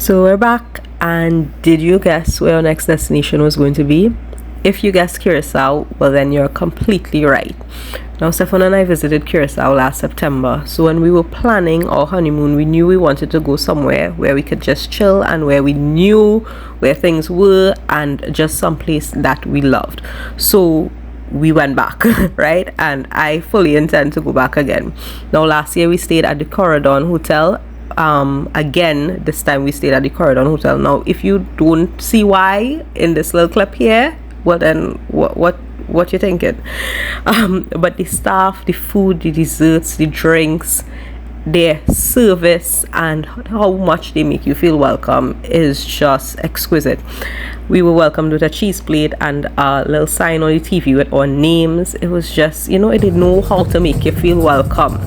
So we're back, and did you guess where our next destination was going to be? If you guessed Curacao, well then you're completely right. Now Stefan and I visited Curacao last September, so when we were planning our honeymoon, we knew we wanted to go somewhere where we could just chill and where we knew where things were and just someplace that we loved. So we went back, right? And I fully intend to go back again. Now last year we stayed at the Corridon Hotel. Again, this time we stayed at the Corridon Hotel. Now if you don't see why in this little clip here, well then what you thinking? But the staff, the food, the desserts, the drinks, their service, and how much they make you feel welcome is just exquisite. We were welcomed with a cheese plate and a little sign on the TV with our names. It was just, it didn't know how to make you feel welcome.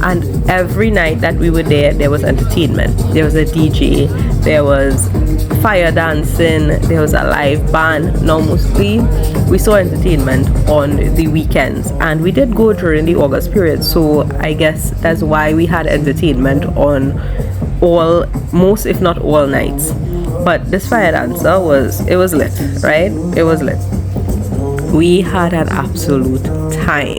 And every night that we were there was entertainment. There was a DJ, there was fire dancing, there was a live band. Now mostly we saw entertainment on the weekends, and we did go during the August period, so I guess that's why we had entertainment on most if not all nights. But this fire dancer was lit, right? It was lit. We had an absolute time.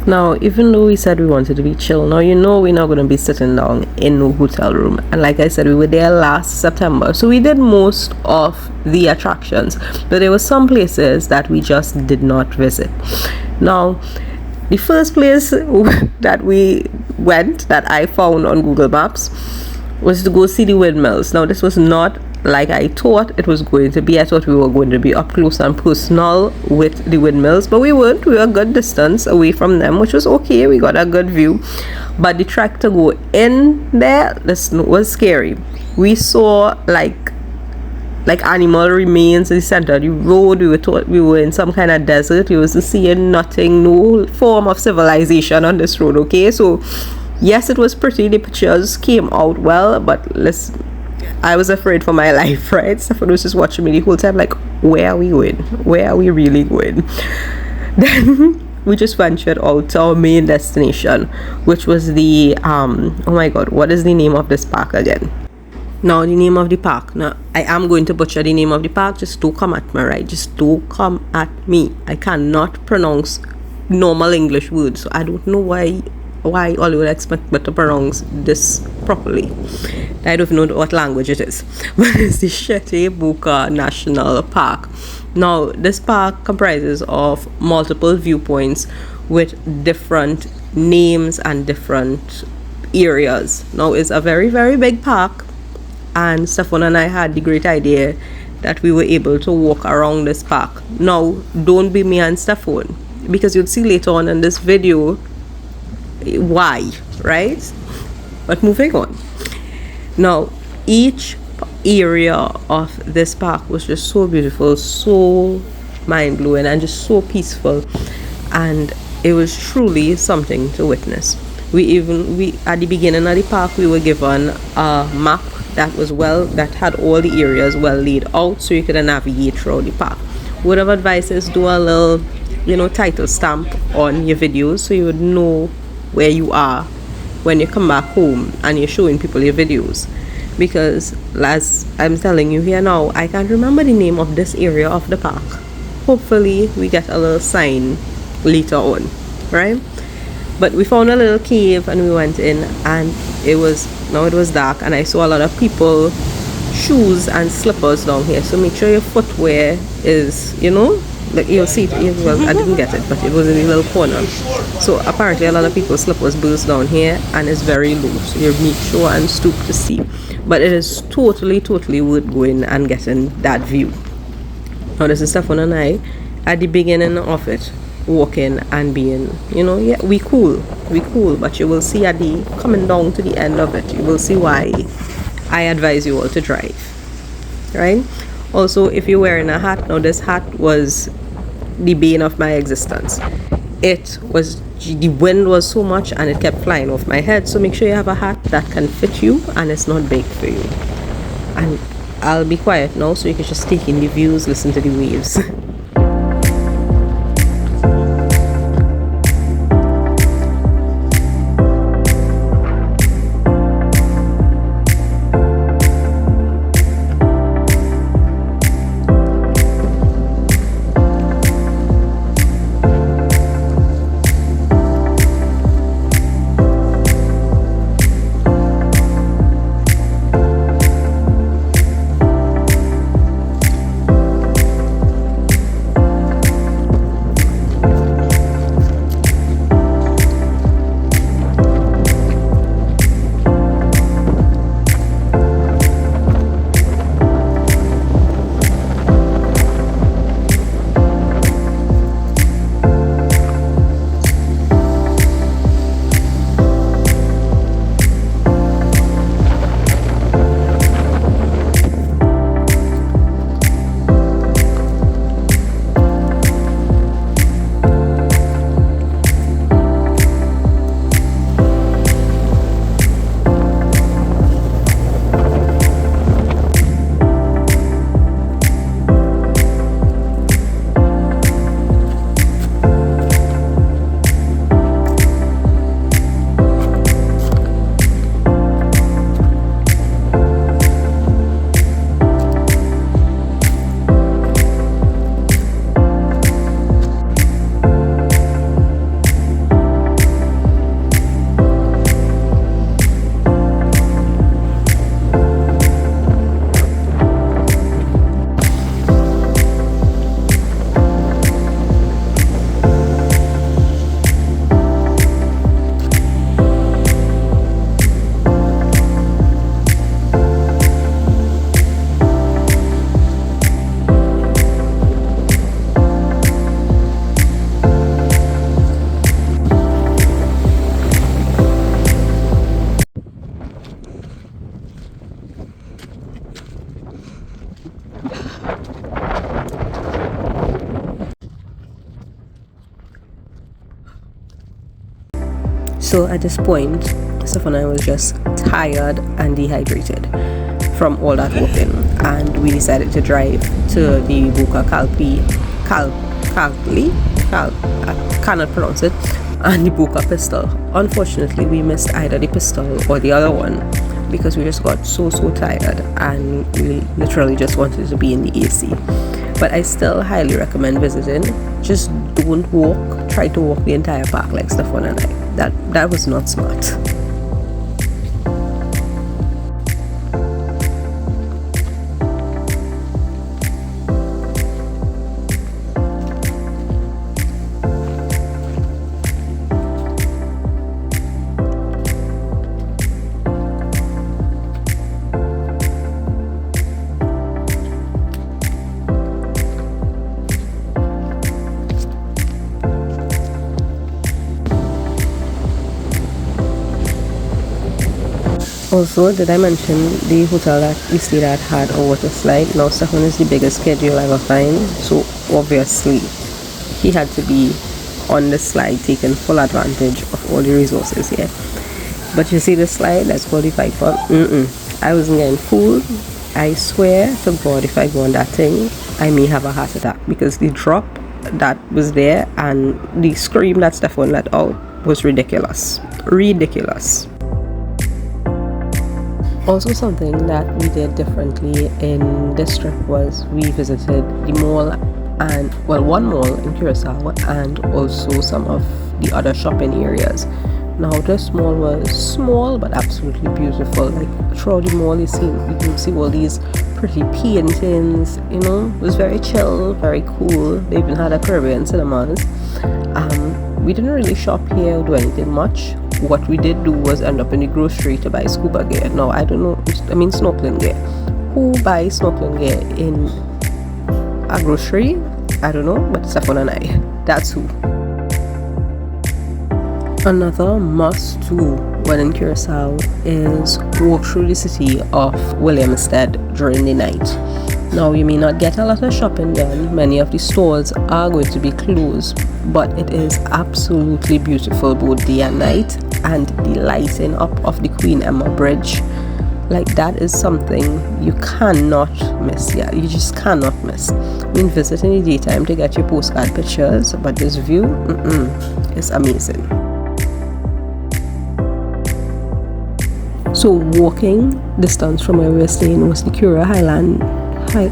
Now, even though we said we wanted to be chill, now we're not going to be sitting down in no hotel room. And like I said, we were there last September, so we did most of the attractions, but there were some places that we just did not visit. Now, the first place that we went, that I found on Google Maps, was to go see the windmills. Now, this was not like I thought it was going to be. I thought we were going to be up close and personal with the windmills, but we weren't. We were a good distance away from them, which was okay. We got a good view, but the trek to go in there, this was scary. We saw like animal remains in the center of the road. We were thought we were in some kind of desert. We wasn't seeing nothing, no form of civilization on this road. Okay, so yes, it was pretty. The pictures came out well, but listen, I was afraid for my life, right? Stefan was just watching me the whole time, like, where are we going? Where are we really going? Then we just ventured out to our main destination, which was the oh my god, what is the name of this park again? Now, the name of the park. Now, I am going to butcher the name of the park. Just don't come at me, right? Just don't come at me. I cannot pronounce normal English words, so I don't know why all you would expect me to pronounce this properly. I don't know what language it is, but it's the Shete Boka National Park. Now, this park comprises of multiple viewpoints with different names and different areas. Now, it's a very, very big park, and Stefan and I had the great idea that we were able to walk around this park. Now, don't be me and Stefan, because you'll see later on in this video why, right? But moving on. Now, each area of this park was just so beautiful, so mind-blowing, and just so peaceful, and it was truly something to witness. We at the beginning of the park, we were given a map that had all the areas well laid out, so you could navigate throughout the park. Word of advice is do a little title stamp on your videos, so you would know where you are when you come back home and you're showing people your videos. Because as I'm telling you here now, I can't remember the name of this area of the park. Hopefully we get a little sign later on, right? But we found a little cave and we went in, and it was dark, and I saw a lot of people shoes and slippers down here, so make sure your footwear is like you'll see it was, I didn't get it, but it was in a little corner. So apparently a lot of people's slippers burst down here, and it's very low, so you make sure and stoop to see. But it is totally worth going and getting that view. Now this is Stefan and I at the beginning of it, walking and being, yeah, we cool, but you will see at the coming down to the end of it, you will see why I advise you all to drive, right? Also, if you're wearing a hat, now this hat was the bane of my existence. The wind was so much and it kept flying off my head, so make sure you have a hat that can fit you and it's not big for you. And I'll be quiet now so you can just take in the views, listen to the waves. So at this point, Steph and I was just tired and dehydrated from all that walking, and we decided to drive to the Boka I cannot pronounce it, and the Boka pistol. Unfortunately, we missed either the pistol or the other one because we just got so tired and we literally just wanted to be in the AC. But I still highly recommend visiting. Just don't walk, try to walk the entire park like Stefan and I. That was not smart. Also, did I mention the hotel that we stayed at had a water slide? Now, Stefan is the biggest kid you'll ever find, so obviously he had to be on the slide, taking full advantage of all the resources here. But you see the slide, that's called the Viper. I wasn't getting fooled. I swear to God, if I go on that thing, I may have a heart attack, because the drop that was there and the scream that Stefan let out was ridiculous. Also, something that we did differently in this trip was we visited the mall, and one mall in Curacao, and also some of the other shopping areas. Now, this mall was small but absolutely beautiful. Like throughout the mall, you can see all these pretty paintings. It was very chill, very cool. They even had a Caribbean cinemas. We didn't really shop here or do anything much. What we did do was end up in the grocery to buy scuba gear. Now, I don't know, snorkeling gear. Who buys snorkeling gear in a grocery? I don't know, but Stefan and I, that's who. Another must-do when in Curacao is walk through the city of Willemstad during the night. Now, you may not get a lot of shopping done. Many of the stores are going to be closed, but it is absolutely beautiful both day and night, and the lighting up of the Queen Emma Bridge, like that is something you cannot miss. Yeah, you just cannot miss. I mean, visit in the daytime to get your postcard pictures, but this view is amazing. So walking distance from where we were staying was the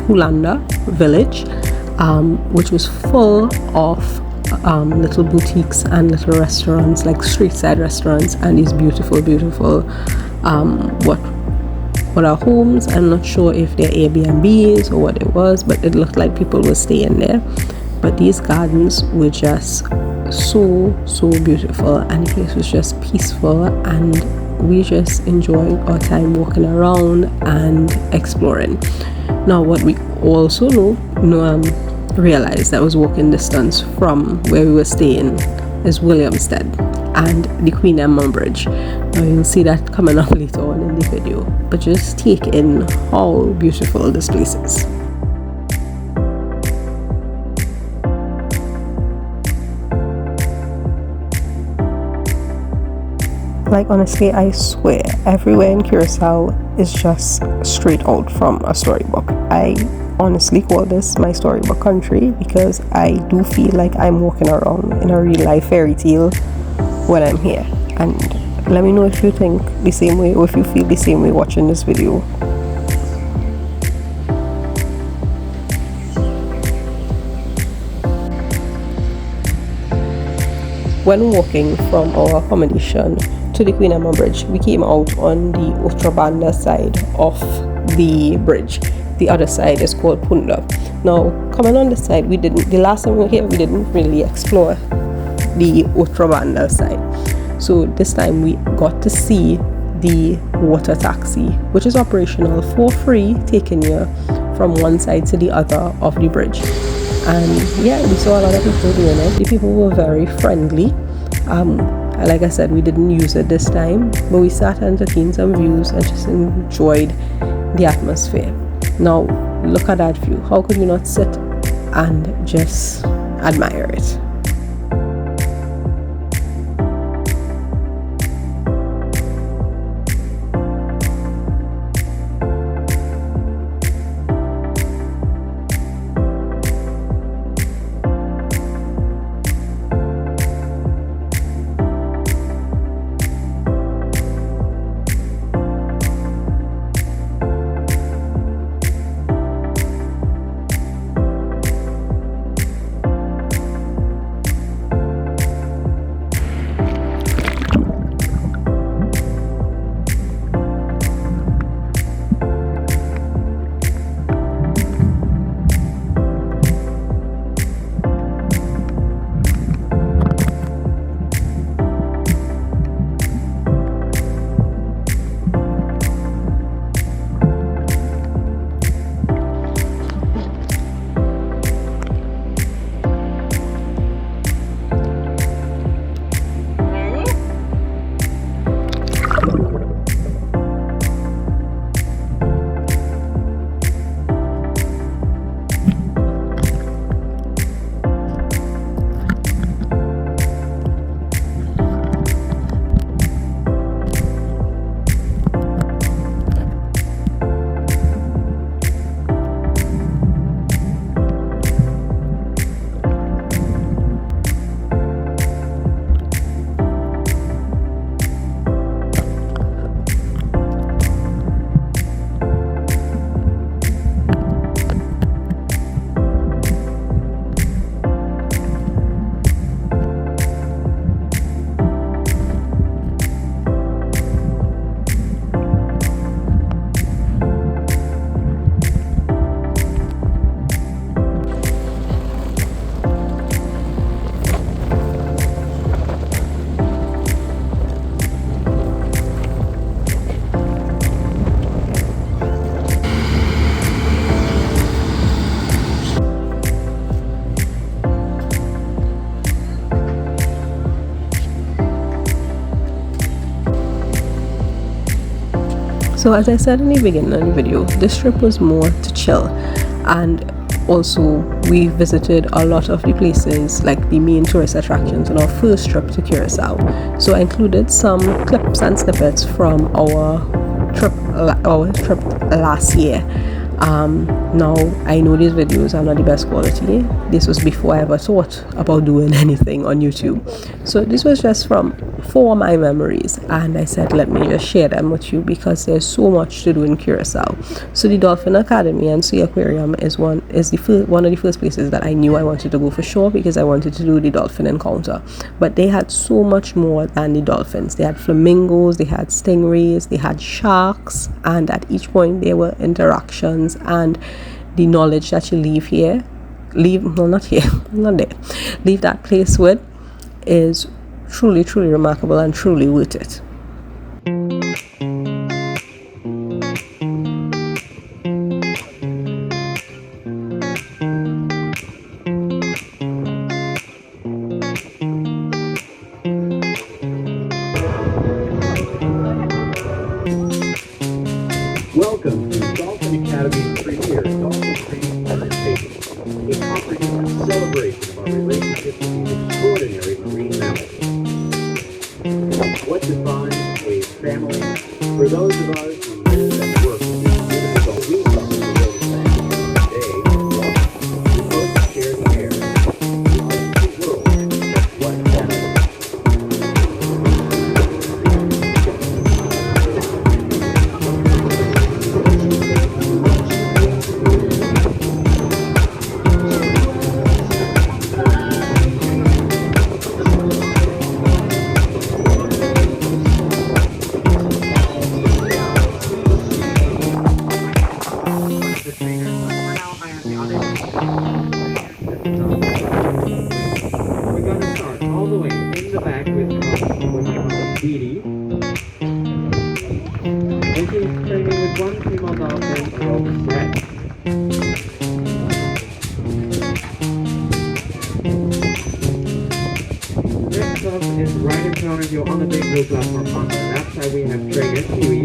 Hollander village, which was full of little boutiques and little restaurants, like street side restaurants, and these beautiful what are homes. I'm not sure if they're Airbnbs or what it was, but it looked like people were staying there. But these gardens were just so beautiful, and the place was just peaceful, and we just enjoyed our time walking around and exploring. Now, what we also realized that was walking distance from where we were staying is Willemstad and the Queen Emma Bridge. Now, you'll see that coming up later on in the video, but just take in how beautiful this place is. Like, honestly, I swear, everywhere in Curacao is just straight out from a storybook. I honestly call this my storybook country because I do feel like I'm walking around in a real life fairy tale when I'm here. And let me know if you think the same way or if you feel the same way watching this video. When walking from our accommodation to the Queen Emma Bridge, we came out on the Ostrich side of the bridge. The other side is called Punda. Now, coming on this side, the last time we were here, we didn't really explore the Ostrich side. So this time we got to see the water taxi, which is operational for free, taking you from one side to the other of the bridge. And yeah, we saw a lot of people doing it. The people were very friendly. Like I said, we didn't use it this time, but we sat and took in some views and just enjoyed the atmosphere. Now, look at that view. How could you not sit and just admire it? So as I said in the beginning of the video, this trip was more to chill, and also we visited a lot of the places, like the main tourist attractions, on our first trip to Curacao. So I included some clips and snippets from our trip last year. Now I know these videos are not the best quality. This was before I ever thought about doing anything on YouTube, so this was just for my memories, and I said let me just share them with you because there's so much to do in Curacao. So the Dolphin Academy and Sea Aquarium is one of the first places that I knew I wanted to go for sure, because I wanted to do the dolphin encounter. But they had so much more than the dolphins. They had flamingos, they had stingrays, they had sharks, and at each point there were interactions, and the knowledge that you leave that place with is truly remarkable and truly worth it. Welcome to Dolphin Academy's premier Dolphin Training presentation, a comprehensive celebration of our relationship with these extraordinary marine mammals. What defines a family? For those of us who live and work with these beautiful we love the Willemstad today, we both share the air. We are the world of one family. We're going to start all the way in the back with what we call Dee. And she's training with one female dolphin called Shete. Next up is right in front of you on the big blue platform. On the left side we have trainer Kiwi.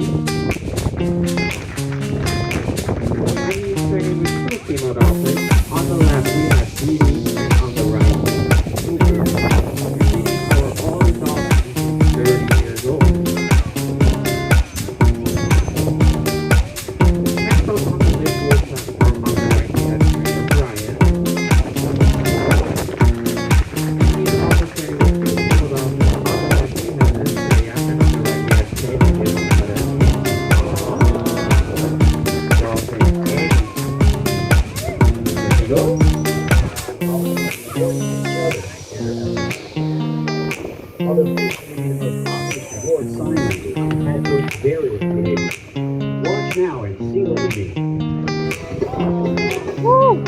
And he's training with two female dolphins. On the left we have Dee, and on the right Cooper. Dee for all the dolphins 30 years old. Next up on the big blue platform on the right we have trainer Brian. And he's also training with two female dolphins. On the left we have Andrea, and on the right we have Shete and Willemstad. Dolphin Annie. There you go. Other fishermen have accomplished more sciences and had those various behaviors. Watch now and see what we mean. Woo!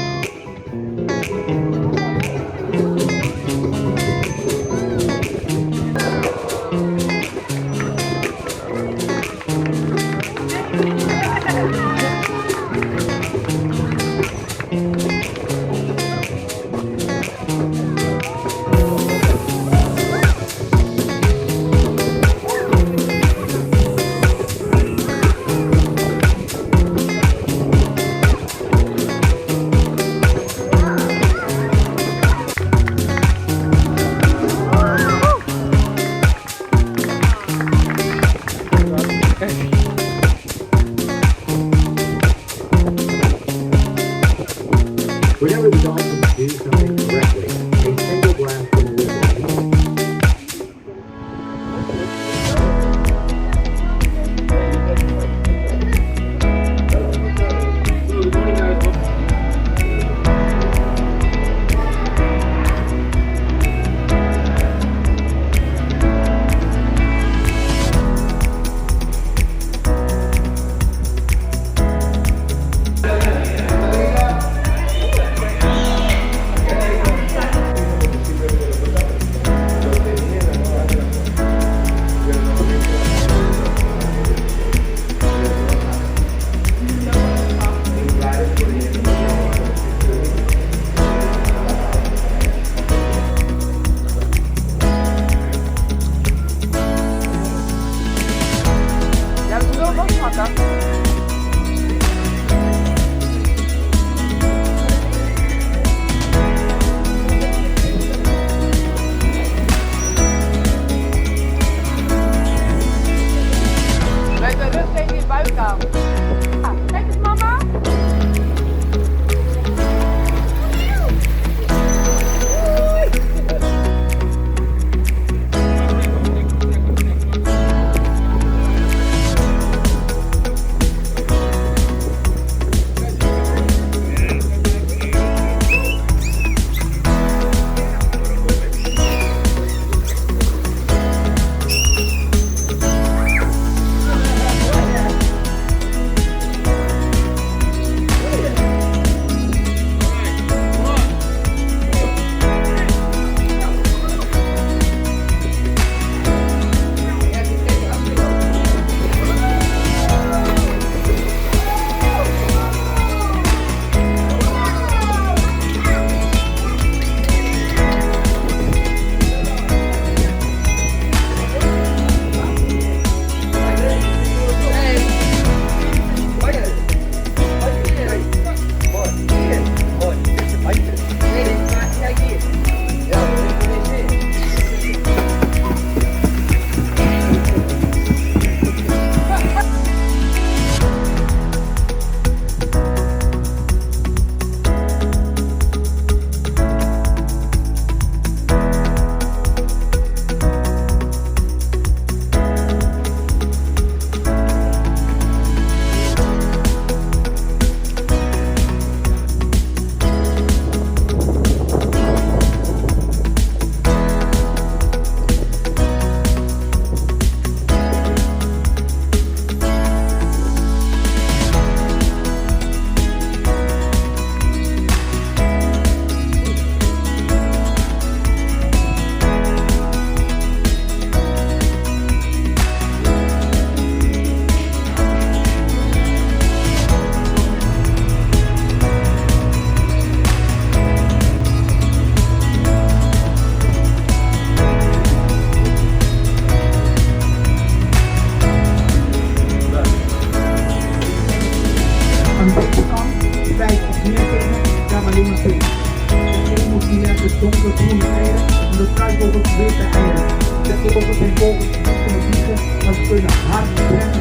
focus doen met eieren. En de struikvogels weten eieren. De vogels zijn vogels die kunnen vliegen, maar ze kunnen hard rennen.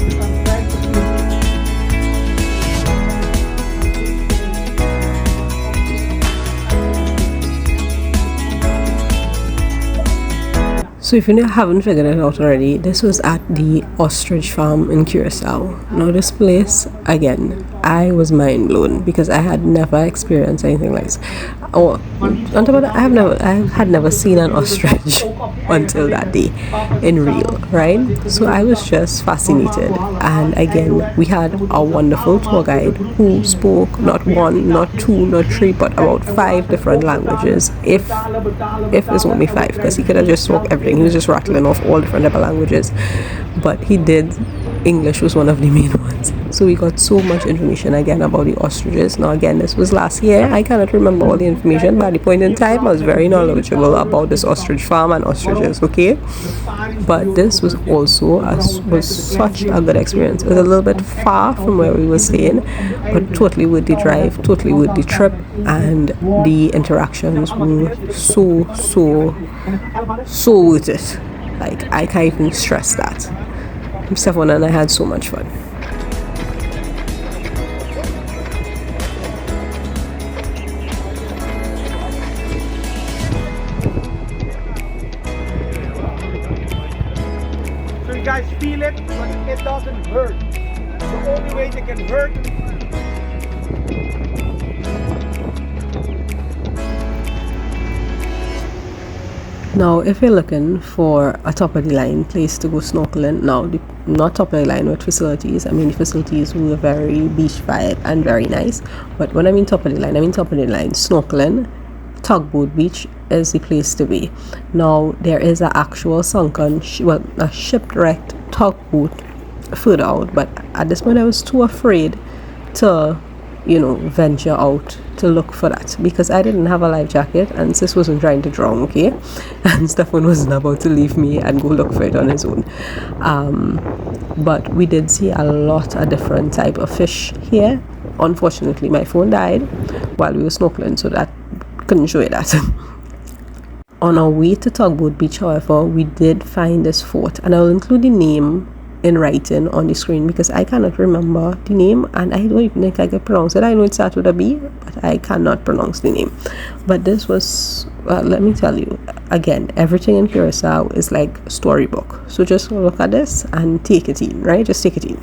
Ze kan 50 km. So if you haven't figured it out already, this was at the Ostrich farm in Curacao. Now this place, again, I was mind blown because I had never experienced anything like this. Oh, on top of that, I had never seen an ostrich until that day in real, right? So I was just fascinated. And again, we had a wonderful tour guide who spoke not one, not two, not three, but about 5 different languages. If it's only 5, because he could have just spoke everything. He was just rattling off all different type of languages, but he did. English was one of the main ones. So we got so much information again about the ostriches. Now again, this was last year. I cannot remember all the information, but at the point in time I was very knowledgeable about this ostrich farm and ostriches, okay? But this was also was such a good experience. It was a little bit far from where we were staying, but totally with the drive, totally with the trip, and the interactions were so worth it. Like, I can't even stress that. Stefan and I had so much fun. So you guys feel it, but it doesn't hurt. The only way they can hurt. Now, if you're looking for a top-of-the-line place to go snorkeling, now, not top-of-the-line with facilities. I mean, the facilities were very beach vibe and very nice. But when I mean top-of-the-line, I mean top-of-the-line snorkeling. Tugboat Beach is the place to be. Now, there is an actual sunken, a shipwrecked tugboat further out. But at this point, I was too afraid to venture out to look for that because I didn't have a life jacket and sis wasn't trying to drown, okay? And Stefan wasn't about to leave me and go look for it on his own. But we did see a lot of different type of fish here. Unfortunately, my phone died while we were snorkeling, so that couldn't show you that. On our way to Tugboat Beach, however, we did find this fort, and I will include the name in writing on the screen because I cannot remember the name and I don't even think I can pronounce it. I know it starts with a B, but I cannot pronounce the name. But this was, let me tell you, again, everything in Curacao is like storybook. So just look at this and take it in, right? Just take it in.